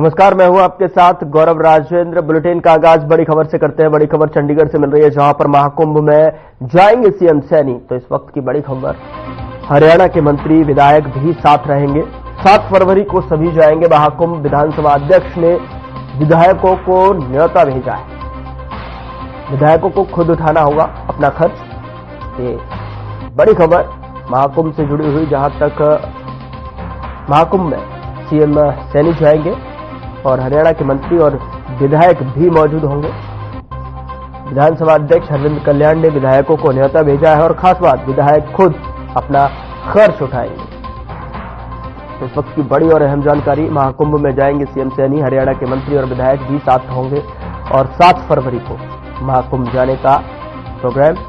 नमस्कार, मैं हूं आपके साथ गौरव राजेंद्र। बुलेटिन का आगाज बड़ी खबर से करते हैं। बड़ी खबर चंडीगढ़ से मिल रही है, जहां पर महाकुंभ में जाएंगे सीएम सैनी। तो इस वक्त की बड़ी खबर, हरियाणा के मंत्री विधायक भी साथ रहेंगे। 7 फरवरी को सभी जाएंगे महाकुंभ। विधानसभा अध्यक्ष ने विधायकों को न्योता भेजा है। विधायकों को खुद उठाना होगा अपना खर्च। ये बड़ी खबर महाकुंभ से जुड़ी हुई, जहां तक महाकुंभ में सीएम सैनी जाएंगे और हरियाणा के मंत्री और विधायक भी मौजूद होंगे। विधानसभा अध्यक्ष अरविंद कल्याण ने विधायकों को न्योता भेजा है और खास बात, विधायक खुद अपना खर्च उठाएंगे। तो इस वक्त की बड़ी और अहम जानकारी, महाकुंभ में जाएंगे सीएम सैनी, हरियाणा के मंत्री और विधायक भी साथ होंगे और 7 फरवरी को महाकुंभ जाने का प्रोग्राम।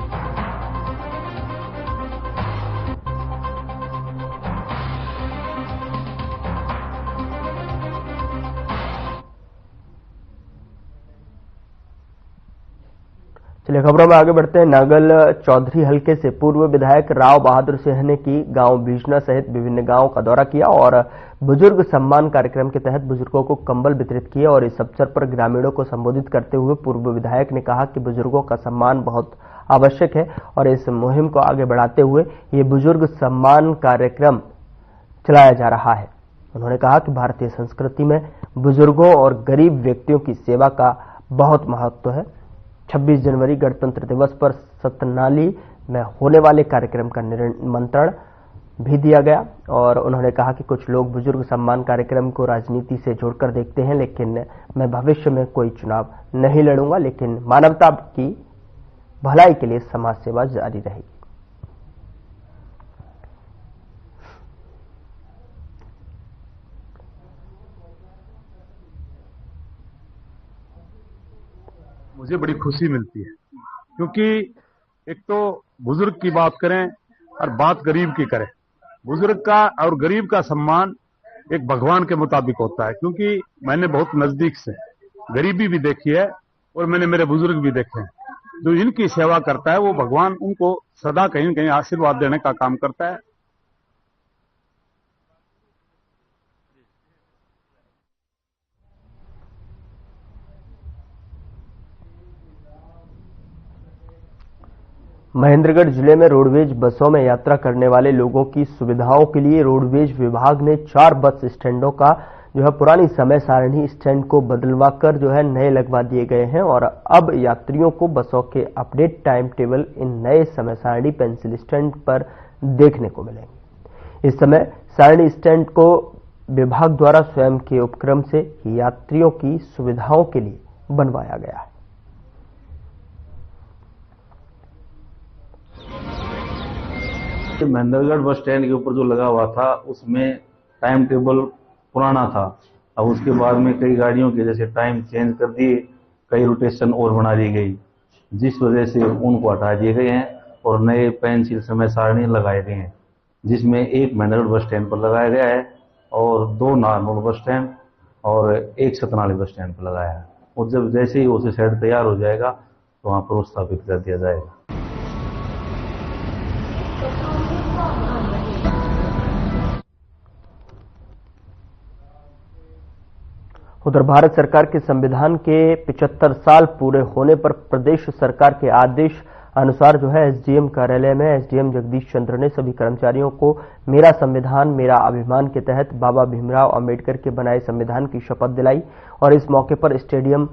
चलिए खबरों में आगे बढ़ते हैं। नागल चौधरी हलके से पूर्व विधायक राव बहादुर सिंह ने की गांव बीजना सहित विभिन्न गांवों का दौरा किया और बुजुर्ग सम्मान कार्यक्रम के तहत बुजुर्गों को कंबल वितरित किए। और इस अवसर पर ग्रामीणों को संबोधित करते हुए पूर्व विधायक ने कहा कि बुजुर्गों का सम्मान बहुत आवश्यक है और इस मुहिम को आगे बढ़ाते हुए ये बुजुर्ग सम्मान कार्यक्रम चलाया जा रहा है। उन्होंने कहा कि भारतीय संस्कृति में बुजुर्गों और गरीब व्यक्तियों की सेवा का बहुत महत्व है। 26 जनवरी गणतंत्र दिवस पर सतनाली में होने वाले कार्यक्रम का निमंत्रण भी दिया गया। और उन्होंने कहा कि कुछ लोग बुजुर्ग सम्मान कार्यक्रम को राजनीति से जोड़कर देखते हैं, लेकिन मैं भविष्य में कोई चुनाव नहीं लड़ूंगा, लेकिन मानवता की भलाई के लिए समाज सेवा जारी रहेगी। मुझे बड़ी खुशी मिलती है, क्योंकि एक तो बुजुर्ग की बात करें और बात गरीब की करें। बुजुर्ग का और गरीब का सम्मान एक भगवान के मुताबिक होता है, क्योंकि मैंने बहुत नजदीक से गरीबी भी देखी है और मैंने मेरे बुजुर्ग भी देखे हैं। जो इनकी सेवा करता है वो भगवान उनको सदा कहीं न कहीं आशीर्वाद देने का काम करता है। महेंद्रगढ़ जिले में रोडवेज बसों में यात्रा करने वाले लोगों की सुविधाओं के लिए रोडवेज विभाग ने 4 बस स्टैंडों का पुरानी समय सारणी स्टैंड को बदलवाकर नए लगवा दिए गए हैं। और अब यात्रियों को बसों के अपडेट टाइम टेबल इन नए समय सारणी पेंसिल स्टैंड पर देखने को मिलेंगे। इस समय सारणी स्टैंड को विभाग द्वारा स्वयं के उपक्रम से यात्रियों की सुविधाओं के लिए बनवाया गया है। महेंद्रगढ़ बस स्टैंड के ऊपर जो लगा हुआ था उसमें टाइम टेबल पुराना था। अब उसके बाद में कई गाड़ियों के जैसे टाइम चेंज कर दिए, कई रोटेशन और बना दी गई, जिस वजह से उनको हटा दिए गए हैं और नए पेंसिल समय सारणी लगाए गए हैं, जिसमें एक महेंद्रगढ़ बस स्टैंड पर लगाया गया है और 2 नारनौल बस स्टैंड और 1 सतनाली बस स्टैंड पर लगाया है। और जब जैसे ही उसे सेट तैयार हो जाएगा तो वहाँ पर स्थापित कर दिया जाएगा। उधर भारत सरकार के संविधान के 75 साल पूरे होने पर प्रदेश सरकार के आदेश अनुसार एसडीएम कार्यालय में एसडीएम जगदीश चंद्र ने सभी कर्मचारियों को मेरा संविधान मेरा अभिमान के तहत बाबा भीमराव अंबेडकर के बनाए संविधान की शपथ दिलाई। और इस मौके पर स्टेडियम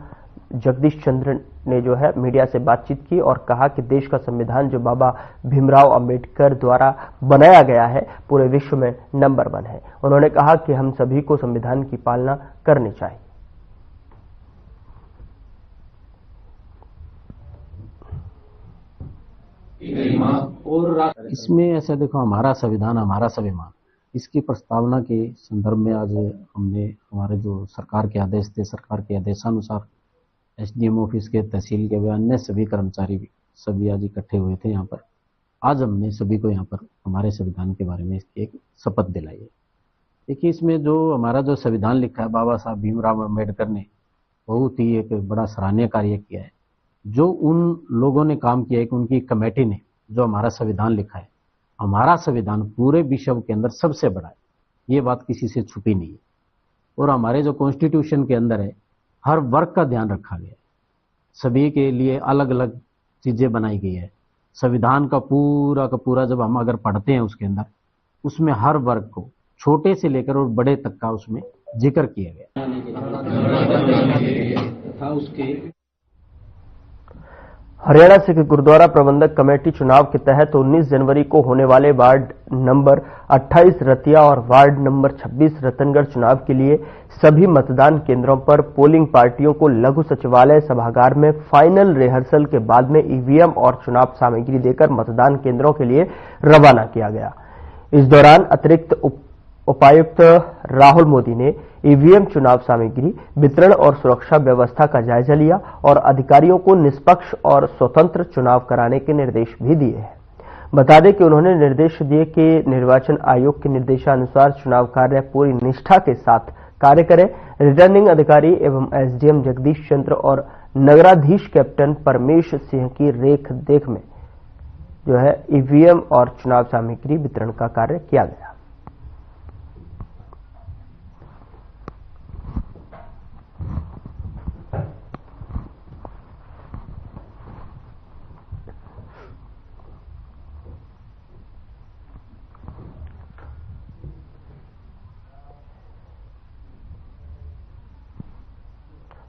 जगदीश चंद्र ने मीडिया से बातचीत की और कहा कि देश का संविधान जो बाबा भीमराव अंबेडकर द्वारा बनाया गया है पूरे विश्व में नंबर 1 है। उन्होंने कहा कि हम सभी को संविधान की पालना करनी चाहिए। इसमें ऐसा देखो, हमारा संविधान हमारा स्वाभिमान, इसकी प्रस्तावना के संदर्भ में आज हमने हमारे जो सरकार के आदेश थे, सरकार के आदेशानुसार एसडीएम ऑफिस के, तहसील के व अन्य सभी कर्मचारी भी सभी आज इकट्ठे हुए थे यहाँ पर। आज हमने सभी को यहाँ पर हमारे संविधान के बारे में इसकी एक शपथ दिलाई है। देखिए, इसमें जो हमारा जो संविधान लिखा है, बाबा साहब भीमराव अम्बेडकर ने बहुत ही एक बड़ा सराहनीय कार्य किया है। जो उन लोगों ने काम किया है कि उनकी कमेटी ने जो हमारा संविधान लिखा है, हमारा संविधान पूरे विश्व के अंदर सबसे बड़ा है, ये बात किसी से छुपी नहीं है। और हमारे जो कॉन्स्टिट्यूशन के अंदर है हर वर्ग का ध्यान रखा गया है। सभी के लिए अलग अलग चीजें बनाई गई है। संविधान का पूरा जब हम अगर पढ़ते हैं उसके अंदर, उसमें हर वर्ग को छोटे से लेकर और बड़े तक का उसमें जिक्र किया गया था। उसके हरियाणा सिख गुरुद्वारा प्रबंधक कमेटी चुनाव के तहत 19 जनवरी को होने वाले वार्ड नंबर 28 रतिया और वार्ड नंबर 26 रतनगढ़ चुनाव के लिए सभी मतदान केंद्रों पर पोलिंग पार्टियों को लघु सचिवालय सभागार में फाइनल रिहर्सल के बाद में ईवीएम और चुनाव सामग्री देकर मतदान केंद्रों के लिए रवाना किया गया। इस दौरान अतिरिक्त उपायुक्त राहुल मोदी ने ईवीएम चुनाव सामग्री वितरण और सुरक्षा व्यवस्था का जायजा लिया और अधिकारियों को निष्पक्ष और स्वतंत्र चुनाव कराने के निर्देश भी दिए हैं। बता दें कि उन्होंने निर्देश दिए कि निर्वाचन आयोग के निर्देशानुसार चुनाव कार्य पूरी निष्ठा के साथ कार्य करें। रिटर्निंग अधिकारी एवं एसडीएम जगदीश चंद्र और नगराधीश कैप्टन परमेश सिंह की रेख देख में जो है ईवीएम और चुनाव सामग्री वितरण का कार्य किया गया।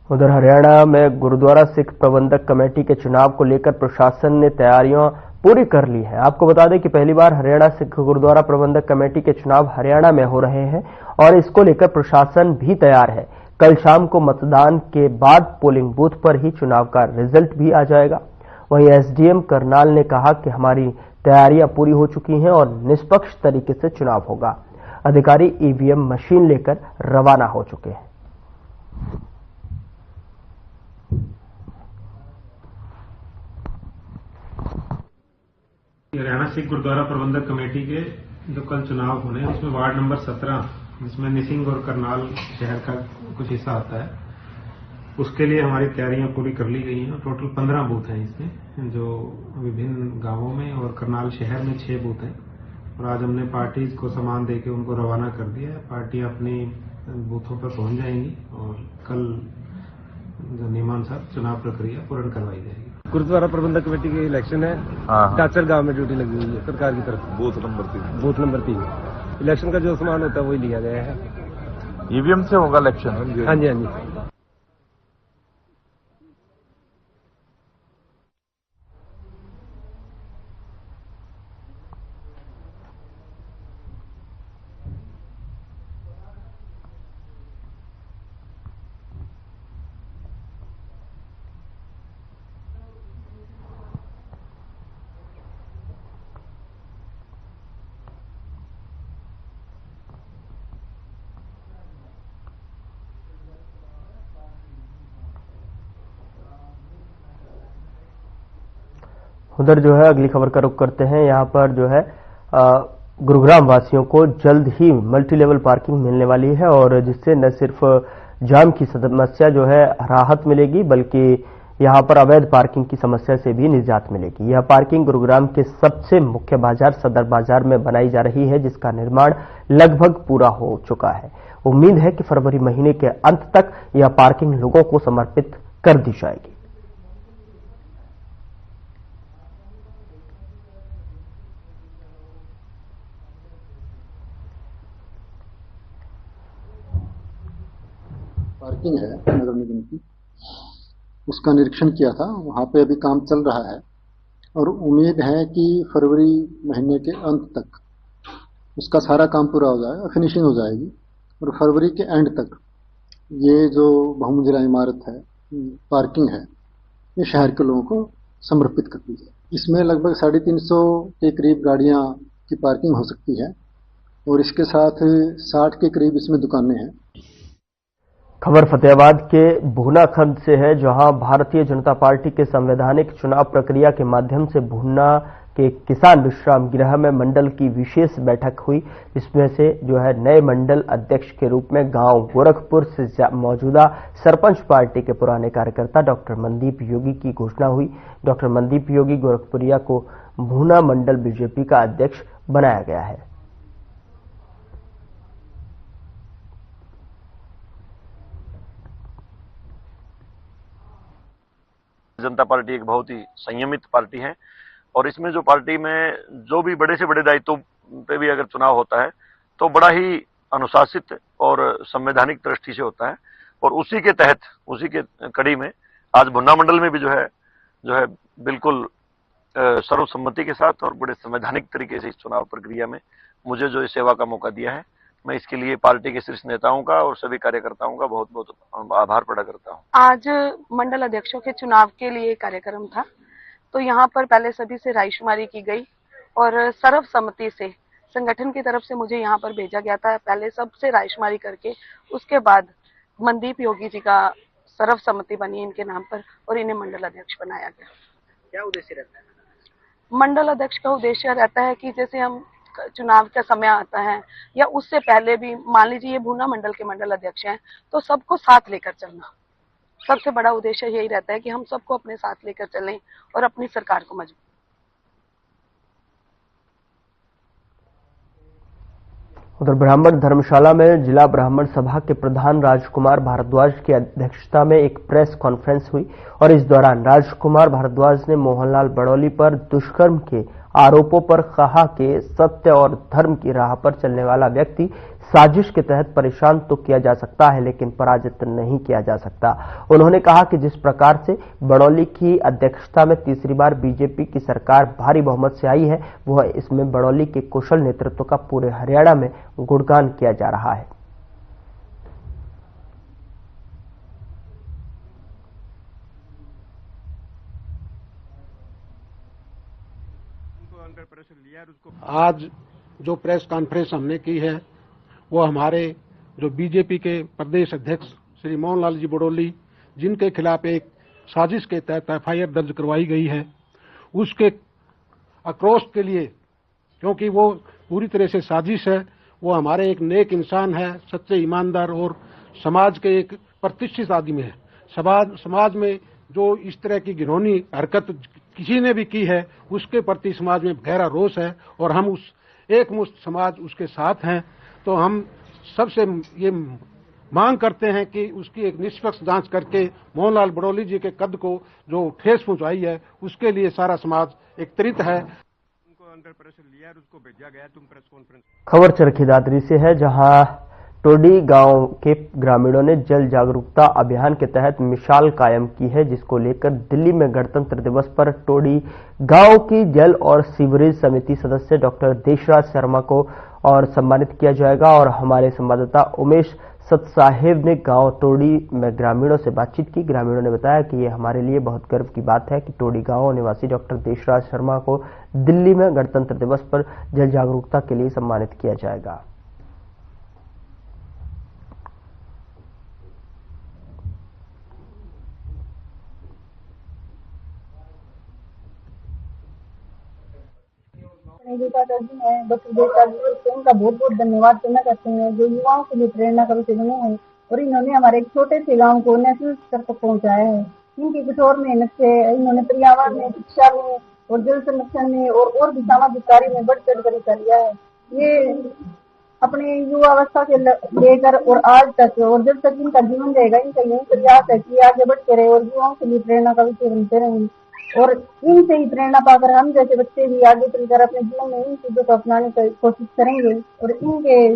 उधर हरियाणा में गुरुद्वारा सिख प्रबंधक कमेटी के चुनाव को लेकर प्रशासन ने तैयारियां पूरी कर ली है। आपको बता दें कि पहली बार हरियाणा सिख गुरुद्वारा प्रबंधक कमेटी के चुनाव हरियाणा में हो रहे हैं और इसको लेकर प्रशासन भी तैयार है। कल शाम को मतदान के बाद पोलिंग बूथ पर ही चुनाव का रिजल्ट भी आ जाएगा। वहीं एसडीएम करनाल ने कहा कि हमारी तैयारियां पूरी हो चुकी हैं और निष्पक्ष तरीके से चुनाव होगा। अधिकारी ईवीएम मशीन लेकर रवाना हो चुके हैं। हरियाणा सिख गुरुद्वारा प्रबंधक कमेटी के जो कल चुनाव होने हैं उसमें वार्ड नंबर 17 जिसमें निसिंग और करनाल शहर का कुछ हिस्सा आता है, उसके लिए हमारी तैयारियां पूरी कर ली गई हैं। टोटल 15 बूथ हैं इसमें, जो विभिन्न गांवों में और करनाल शहर में 6 बूथ हैं। और आज हमने पार्टीज को सामान देके उनको रवाना कर दिया है। पार्टियां अपनी बूथों पर पहुंच जाएंगी और कल जो नियमानुसार चुनाव प्रक्रिया पूर्ण करवाई जाएगी। गुरुद्वारा प्रबंधक कमेटी की इलेक्शन है। टाचर गांव में ड्यूटी लगी हुई है सरकार की तरफ। बूथ नंबर 3 इलेक्शन का जो सामान होता है वही लिया गया है। ईवीएम से होगा इलेक्शन? हाँ जी। उधर जो है अगली खबर का रुख करते हैं। यहां पर जो है गुरुग्राम वासियों को जल्द ही मल्टी लेवल पार्किंग मिलने वाली है और जिससे न सिर्फ जाम की समस्या जो है राहत मिलेगी बल्कि यहां पर अवैध पार्किंग की समस्या से भी निजात मिलेगी। यह पार्किंग गुरुग्राम के सबसे मुख्य बाजार सदर बाजार में बनाई जा रही है, जिसका निर्माण लगभग पूरा हो चुका है। उम्मीद है कि फरवरी महीने के अंत तक यह पार्किंग लोगों को समर्पित कर दी जाएगी। पार्किंग है नगर निगम की, उसका निरीक्षण किया था। वहां पे अभी काम चल रहा है और उम्मीद है कि फरवरी महीने के अंत तक उसका सारा काम पूरा हो जाएगा, फिनिशिंग हो जाएगी और फरवरी के एंड तक ये जो बहुमंजिला इमारत है, पार्किंग है, ये शहर के लोगों को समर्पित कर दी जाए। इसमें लगभग 350 के करीब गाड़ियां की पार्किंग हो सकती है और इसके साथ 60 के करीब इसमें दुकानें हैं। खबर फतेहाबाद के भूना खंड से है, जहां भारतीय जनता पार्टी के संवैधानिक चुनाव प्रक्रिया के माध्यम से भूना के किसान विश्राम गृह में मंडल की विशेष बैठक हुई, जिसमें से जो है नए मंडल अध्यक्ष के रूप में गांव गोरखपुर से मौजूदा सरपंच पार्टी के पुराने कार्यकर्ता डॉक्टर मनदीप योगी की घोषणा हुई। डॉक्टर मनदीप योगी गोरखपुरिया को भूना मंडल बीजेपी का अध्यक्ष बनाया गया है। जनता पार्टी एक बहुत ही संयमित पार्टी है और इसमें जो पार्टी में जो भी बड़े से बड़े दायित्वों पे भी अगर चुनाव होता है तो बड़ा ही अनुशासित और संवैधानिक दृष्टि से होता है और उसी के तहत, उसी के कड़ी में आज भुन्ना मंडल में भी जो है बिल्कुल सर्वसम्मति के साथ और बड़े संवैधानिक तरीके से इस चुनाव प्रक्रिया में मुझे जो इस सेवा का मौका दिया है, मैं इसके लिए पार्टी के शीर्ष नेताओं का और सभी कार्यकर्ताओं का बहुत बहुत आभार प्रकट करता हूं। आज मंडल अध्यक्षों के चुनाव के लिए कार्यक्रम था, तो यहाँ पर पहले सभी से रायशुमारी की गई और सर्वसम्मति से संगठन की तरफ से मुझे यहाँ पर भेजा गया था। पहले सबसे रायशुमारी करके उसके बाद मनदीप योगी जी का सर्वसम्मति बनी इनके नाम पर और इन्हें मंडल अध्यक्ष बनाया गया। क्या उद्देश्य रहता है? मंडल अध्यक्ष का उद्देश्य रहता है कि जैसे हम चुनाव का समय आता है या उससे पहले भी, मान लीजिए ये भुना मंडल के मंडल अध्यक्ष हैं, तो सबको साथ लेकर चलना सबसे बड़ा उद्देश्य यही रहता है कि हम सबको अपने साथ लेकर चलें और अपनी सरकार को मजबूत। उधर ब्राह्मण धर्मशाला में जिला ब्राह्मण सभा के प्रधान राजकुमार भारद्वाज की अध्यक्षता में एक प्रेस कॉन्फ्रेंस हुई और इस दौरान राजकुमार भारद्वाज ने मोहनलाल बड़ौली पर दुष्कर्म के आरोपों पर कहा कि सत्य और धर्म की राह पर चलने वाला व्यक्ति साजिश के तहत परेशान तो किया जा सकता है लेकिन पराजित नहीं किया जा सकता। उन्होंने कहा कि जिस प्रकार से बड़ौली की अध्यक्षता में तीसरी बार बीजेपी की सरकार भारी बहुमत से आई है, वह इसमें बड़ौली के कुशल नेतृत्व का पूरे हरियाणा में गुणगान किया जा रहा है। आज जो प्रेस कॉन्फ्रेंस हमने की है वो हमारे जो बीजेपी के प्रदेश अध्यक्ष श्री मोहनलाल जी बड़ौली, जिनके खिलाफ एक साजिश के तहत एफआईआर दर्ज करवाई गई है, उसके आक्रोश के लिए, क्योंकि वो पूरी तरह से साजिश है। वो हमारे एक नेक इंसान है, सच्चे ईमानदार और समाज के एक प्रतिष्ठित आदमी है। समाज में जो इस तरह की घिनौनी हरकत किसी ने भी की है, उसके प्रति समाज में गहरा रोष है और हम उस एकमुश्त समाज उसके साथ हैं। तो हम सबसे ये मांग करते हैं कि उसकी एक निष्पक्ष जांच करके मोहनलाल बड़ौली जी के कद को जो ठेस पहुंचाई है, उसके लिए सारा समाज एकत्रित है। उनको अंडर प्रेशर लिया, उसको भेजा गया। तुम प्रेस कॉन्फ्रेंस। खबर चरखी दादरी से है, जहां टोडी गांव के ग्रामीणों ने जल जागरूकता अभियान के तहत मिसाल कायम की है, जिसको लेकर दिल्ली में गणतंत्र दिवस पर टोडी गांव की जल और सीवरेज समिति सदस्य डॉक्टर देशराज शर्मा को और सम्मानित किया जाएगा। और हमारे संवाददाता उमेश सतसाहेब ने गांव टोडी में ग्रामीणों से बातचीत की। ग्रामीणों ने बताया कि ये हमारे लिए बहुत गर्व की बात है कि टोडी गांव निवासी डॉक्टर देशराज शर्मा को दिल्ली में गणतंत्र दिवस पर जल जागरूकता के लिए सम्मानित किया जाएगा। डॉक्टर देशराज जी उनका बहुत बहुत धन्यवाद करना चाहते हैं, जो युवाओं के लिए प्रेरणा का विषय बने हैं और इन्होंने हमारे एक छोटे से गांव को नेशनल स्तर तक पहुंचाया है। इनकी कठोर मेहनत से इन्होंने पर्यावरण में, शिक्षा में और जल संरक्षण में और भी सामाजिक कार्य में बढ़ चढ़ कर हिस्सा लिया है। ये अपने युवावस्था से लेकर और आज तक और जब तक इनका जीवन रहेगा, इनका यही प्रयास है कि आगे बढ़ते रहे और युवाओं के लिए प्रेरणा का विषय बनते रहें। और इनसे ही प्रेरणा पाकर हम जैसे बच्चे भी आगे चलकर अपने जीवन में इन चीजों को अपनाने की कोशिश करेंगे और इनके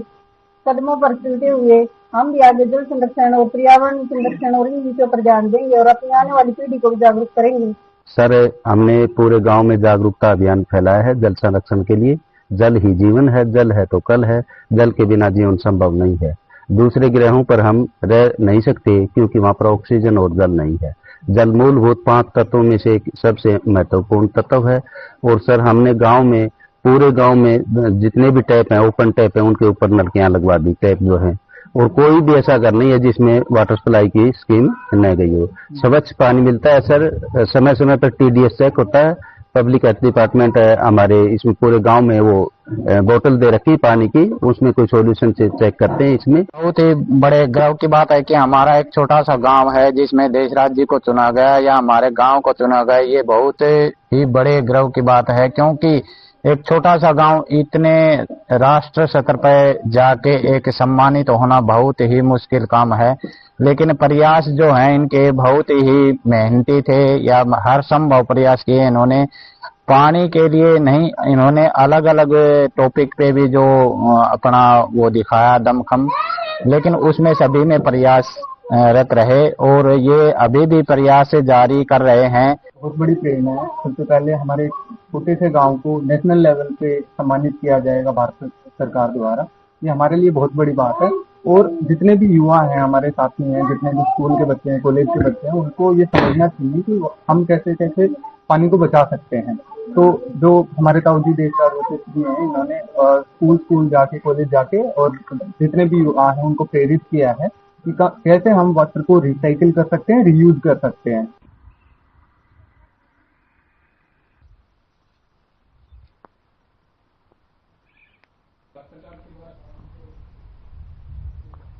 कदमों पर चलते हुए हम भी आगे जल संरक्षण और पर्यावरण संरक्षण और इन विषयों पर ध्यान देंगे और अपनी आने वाली पीढ़ी को भी जागरूक करेंगे। सर, हमने पूरे गांव में जागरूकता अभियान फैलाया है जल संरक्षण के लिए। जल ही जीवन है, जल है तो कल है, जल के बिना जीवन संभव नहीं है। दूसरे ग्रहों पर हम रह नहीं सकते क्योंकि वहां पर ऑक्सीजन और जल नहीं है। जल मूलभूत 5 तत्वों में से एक सबसे महत्वपूर्ण तत्व है। और सर, हमने गांव में, पूरे गांव में जितने भी टैप हैं, ओपन टैप हैं, उनके ऊपर नलकियां लगवा दी, टैप जो है। और कोई भी ऐसा घर नहीं है जिसमें वाटर सप्लाई की स्कीम न गई हो। स्वच्छ पानी मिलता है सर, समय समय पर TDS चेक होता है। पब्लिक हेल्थ डिपार्टमेंट हमारे इसमें पूरे गांव में वो बोतल दे रखी पानी की, उसमें कोई सॉल्यूशन से चेक करते हैं। इसमें बहुत ही बड़े गर्व की बात है कि हमारा एक छोटा सा गांव है जिसमें देशराज जी को चुना गया या हमारे गांव को चुना गया। ये बहुत ही बड़े गर्व की बात है, क्योंकि एक छोटा सा गांव इतने राष्ट्र स्तर पर जाके एक सम्मानित होना बहुत ही मुश्किल काम है, लेकिन प्रयास जो हैं इनके बहुत ही मेहनती थे, या हर संभव प्रयास किए इन्होंने। पानी के लिए नहीं, इन्होंने अलग अलग टॉपिक पे भी जो अपना वो दिखाया दमखम, लेकिन उसमें सभी में प्रयास रत रहे और ये अभी भी प्रयास जारी कर रहे हैं। बहुत बड़ी प्रेरणा है। सबसे पहले हमारे छोटे से गांव को नेशनल लेवल पे सम्मानित किया जाएगा भारत सरकार द्वारा, ये हमारे लिए बहुत बड़ी बात है। और जितने भी युवा हैं हमारे साथी हैं, जितने भी स्कूल के बच्चे हैं, कॉलेज के बच्चे हैं, उनको ये समझना चाहिए कि हम कैसे कैसे पानी को बचा सकते हैं। तो जो हमारे ताऊजी देशराज जी हैं, इन्होंने स्कूल जाके, कॉलेज जाके और जितने भी युवा हैं उनको प्रेरित किया है कि कैसे हम वाटर को रिसाइकिल कर सकते हैं, रीयूज कर सकते हैं।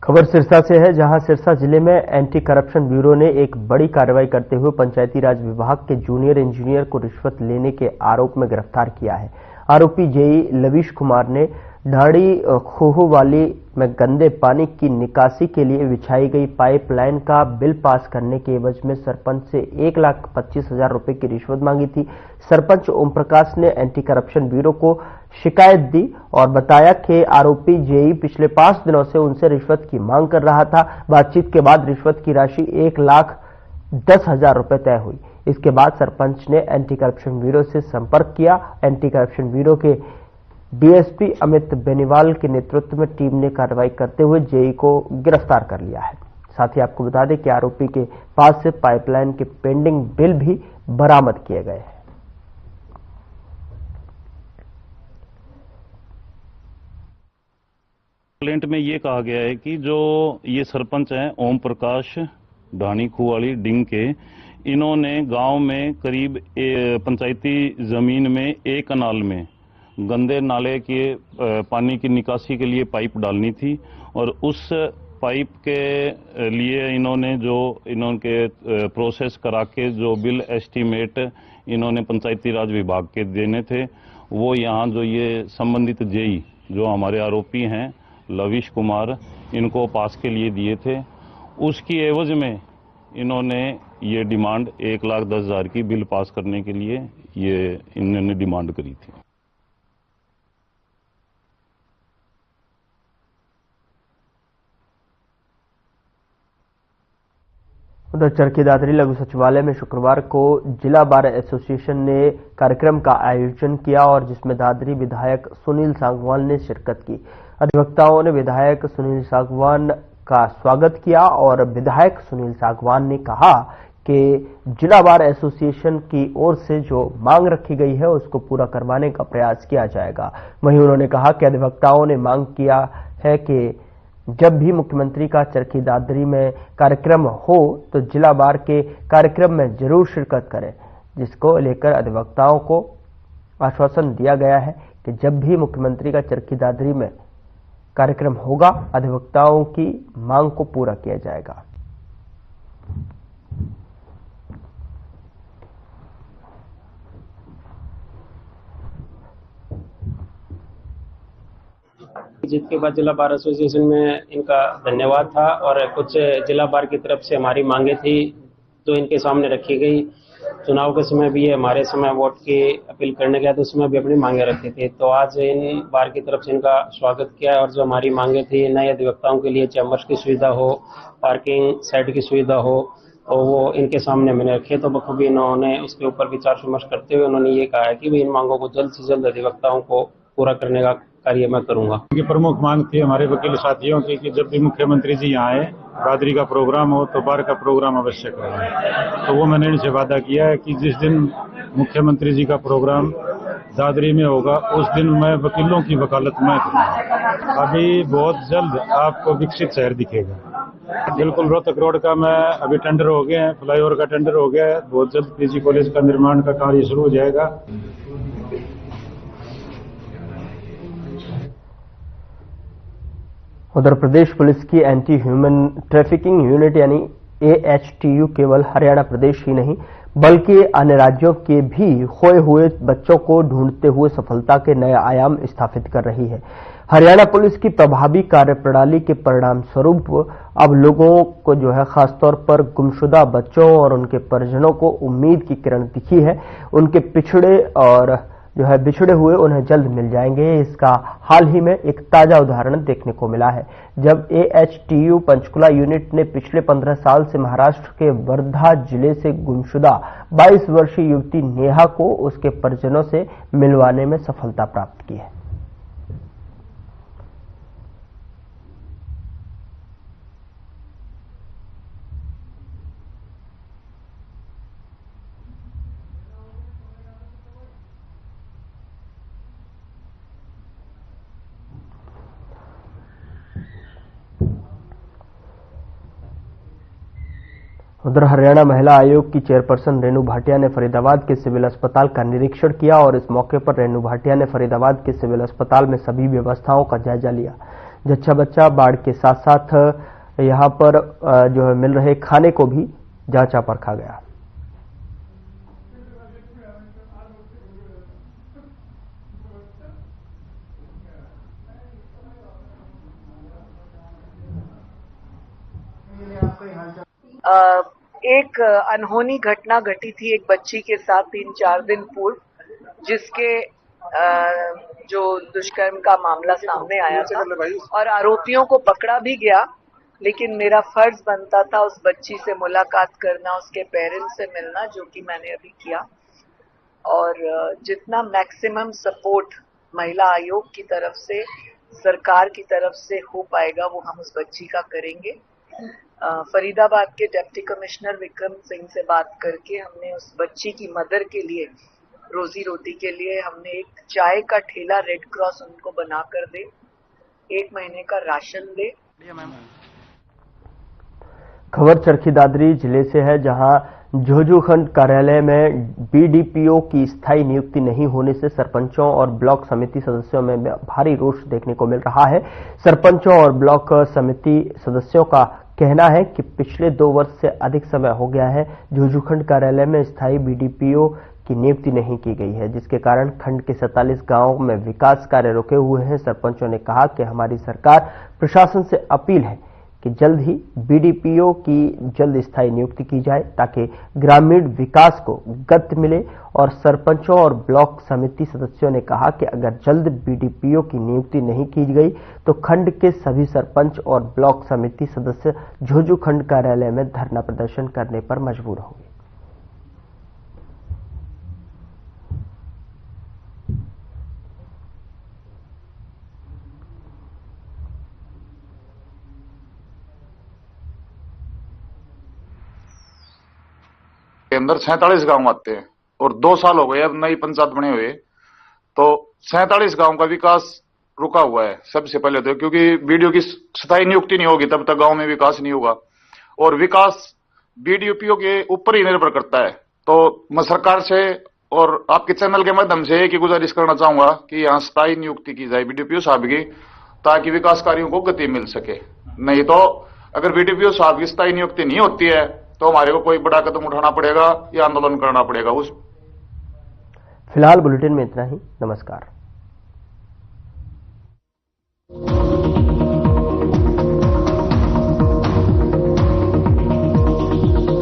खबर सिरसा से है, जहां सिरसा जिले में एंटी करप्शन ब्यूरो ने एक बड़ी कार्रवाई करते हुए पंचायती राज विभाग के जूनियर इंजीनियर को रिश्वत लेने के आरोप में गिरफ्तार किया है। आरोपी जेई लवीश कुमार ने ढाड़ी खोहवाली में गंदे पानी की निकासी के लिए बिछाई गई पाइपलाइन का बिल पास करने के एवज में सरपंच से 1,25,000 रुपए की रिश्वत मांगी थी। सरपंच ओम प्रकाश ने एंटी करप्शन ब्यूरो को शिकायत दी और बताया कि आरोपी जेई पिछले 5 दिनों से उनसे रिश्वत की मांग कर रहा था। बातचीत के बाद रिश्वत की राशि 1,10,000 रुपए तय हुई। इसके बाद सरपंच ने एंटी करप्शन ब्यूरो से संपर्क किया। एंटी करप्शन ब्यूरो के डीएसपी अमित बेनीवाल के नेतृत्व में टीम ने कार्रवाई करते हुए जेई को गिरफ्तार कर लिया है। साथ ही आपको बता दें कि आरोपी के पास से पाइपलाइन के पेंडिंग बिल भी बरामद किए गए हैं। कंप्लेंट में ये कहा गया है कि जो ये सरपंच हैं ओम प्रकाश ढाणी खुवाली डिंग के, इन्होंने गांव में करीब पंचायती जमीन में एक कनाल में गंदे नाले के पानी की निकासी के लिए पाइप डालनी थी और उस पाइप के लिए इन्होंने प्रोसेस करा के जो बिल एस्टीमेट इन्होंने पंचायती राज विभाग के देने थे, वो यहाँ जो ये संबंधित जेई जो हमारे आरोपी हैं लवीश कुमार, इनको पास के लिए दिए थे। उसकी एवज में इन्होंने ये डिमांड 1,10,000 की बिल पास करने के लिए ये इन्होंने डिमांड करी थी। उधर चरखी दादरी लघु सचिवालय में शुक्रवार को जिला बार एसोसिएशन ने कार्यक्रम का आयोजन किया और जिसमें दादरी विधायक सुनील सांगवान ने शिरकत की। अधिवक्ताओं ने विधायक सुनील सांगवान का स्वागत किया और विधायक सुनील सांगवान ने कहा कि जिला बार एसोसिएशन की ओर से जो मांग रखी गई है उसको पूरा करवाने का प्रयास किया जाएगा। वहीं उन्होंने कहा कि अधिवक्ताओं ने मांग किया है कि जब भी मुख्यमंत्री का चरखी दादरी में कार्यक्रम हो तो जिला बार के कार्यक्रम में जरूर शिरकत करें, जिसको लेकर अधिवक्ताओं को आश्वासन दिया गया है कि जब भी मुख्यमंत्री का चरखी दादरी में कार्यक्रम होगा अधिवक्ताओं की मांग को पूरा किया जाएगा। जीत के बाद जिला बार एसोसिएशन में इनका धन्यवाद था और कुछ जिला बार की तरफ से हमारी मांगे थी जो इनके सामने रखी गई। चुनाव के समय भी हमारे समय वोट की अपील करने गया तो उसमें भी अपनी मांगे रखी थी, तो आज इन बार की तरफ से इनका स्वागत किया और जो हमारी मांगे थी नए अधिवक्ताओं के लिए चैम्बर्स की सुविधा हो, पार्किंग साइड की सुविधा हो, तो वो इनके सामने मैंने रखे। तो बखूबी इन्होंने उसके ऊपर विचार विमर्श करते हुए उन्होंने ये कहा है कि इन मांगों को जल्द से जल्द अधिवक्ताओं को पूरा करने का कार्य मैं करूंगा। उनकी प्रमुख मांग थी हमारे वकील साथियों की कि जब भी मुख्यमंत्री जी यहाँ आए, दादरी का प्रोग्राम हो तो बार का प्रोग्राम अवश्य कराएं। तो वो मैंने इनसे वादा किया है कि जिस दिन मुख्यमंत्री जी का प्रोग्राम दादरी में होगा उस दिन मैं वकीलों की वकालत मैं करूँगा। अभी बहुत जल्द आपको विकसित शहर दिखेगा। बिल्कुल रोहतक रोड का मैं अभी टेंडर हो गया है, फ्लाईओवर का टेंडर हो गया है, बहुत जल्द पीजी कॉलेज का निर्माण का कार्य शुरू हो जाएगा। उधर प्रदेश पुलिस की एंटी ह्यूमन ट्रैफिकिंग यूनिट यानी AHTU केवल हरियाणा प्रदेश ही नहीं बल्कि अन्य राज्यों के भी खोए हुए बच्चों को ढूंढते हुए सफलता के नए आयाम स्थापित कर रही है। हरियाणा पुलिस की प्रभावी कार्यप्रणाली के परिणाम स्वरूप अब लोगों को खासतौर पर गुमशुदा बच्चों और उनके परिजनों को उम्मीद की किरण दिखी है। उनके बिछड़े हुए उन्हें जल्द मिल जाएंगे। इसका हाल ही में एक ताजा उदाहरण देखने को मिला है, जब AHTU पंचकुला यूनिट ने पिछले 15 साल से महाराष्ट्र के वर्धा जिले से गुमशुदा 22 वर्षीय युवती नेहा को उसके परिजनों से मिलवाने में सफलता प्राप्त की है। उधर हरियाणा महिला आयोग की चेयरपर्सन रेणु भाटिया ने फरीदाबाद के सिविल अस्पताल का निरीक्षण किया और इस मौके पर रेणु भाटिया ने फरीदाबाद के सिविल अस्पताल में सभी व्यवस्थाओं का जायजा लिया। जच्चा बच्चा बाढ़ के साथ साथ यहां पर मिल रहे खाने को भी जांचा परखा गया। एक अनहोनी घटना घटी थी एक बच्ची के साथ 3-4 दिन पूर्व, जिसके जो दुष्कर्म का मामला सामने आया था और आरोपियों को पकड़ा भी गया, लेकिन मेरा फर्ज बनता था उस बच्ची से मुलाकात करना, उसके पेरेंट्स से मिलना, जो कि मैंने अभी किया। और जितना मैक्सिमम सपोर्ट महिला आयोग की तरफ से, सरकार की तरफ से हो पाएगा वो हम उस बच्ची का करेंगे। फरीदाबाद के डिप्टी कमिश्नर विक्रम सिंह से बात करके हमने उस बच्ची की मदर के लिए, रोजी रोटी के लिए, हमने एक चाय का ठेला रेड क्रॉस उनको बनाकर दे, 1 महीने का राशन दे। खबर चरखी दादरी जिले से है, जहां झुंझुनू खंड कार्यालय में BDPO की स्थायी नियुक्ति नहीं होने से सरपंचों और ब्लॉक समिति सदस्यों में भारी रोष देखने को मिल रहा है। सरपंचों और ब्लॉक समिति सदस्यों का कहना है कि पिछले 2 वर्ष से अधिक समय हो गया है झुंझुनू खंड कार्यालय में स्थायी BDPO की नियुक्ति नहीं की गई है, जिसके कारण खंड के 47 गांवों में विकास कार्य रुके हुए हैं। सरपंचों ने कहा कि हमारी सरकार प्रशासन से अपील है कि जल्द ही BDPO की जल्द स्थायी नियुक्ति की जाए ताकि ग्रामीण विकास को गति मिले। और सरपंचों और ब्लॉक समिति सदस्यों ने कहा कि अगर जल्द BDPO की नियुक्ति नहीं की गई तो खंड के सभी सरपंच और ब्लॉक समिति सदस्य झुंझुनू खंड कार्यालय में धरना प्रदर्शन करने पर मजबूर होंगे। के अंदर 47 गांव आते हैं और 2 साल हो गए अब नई पंचायत बने हुए, तो 47 गांव का विकास रुका हुआ है। सबसे पहले तो क्योंकि BDO की स्थायी नियुक्ति नहीं होगी तब तक गांव में विकास नहीं होगा, और विकास BDPO के ऊपर ही निर्भर करता है। तो मैं सरकार से और आपके चैनल के माध्यम से एक ही गुजारिश करना चाहूंगा कि यहाँ स्थायी नियुक्ति की जाए BDPO साहब की, ताकि विकास कार्यों को गति मिल सके। नहीं तो अगर BDPO साहब की स्थायी नियुक्ति नहीं होती है तो हमारे को कोई बड़ा कदम उठाना पड़ेगा या आंदोलन करना पड़ेगा। फिलहाल बुलेटिन में इतना ही। नमस्कार।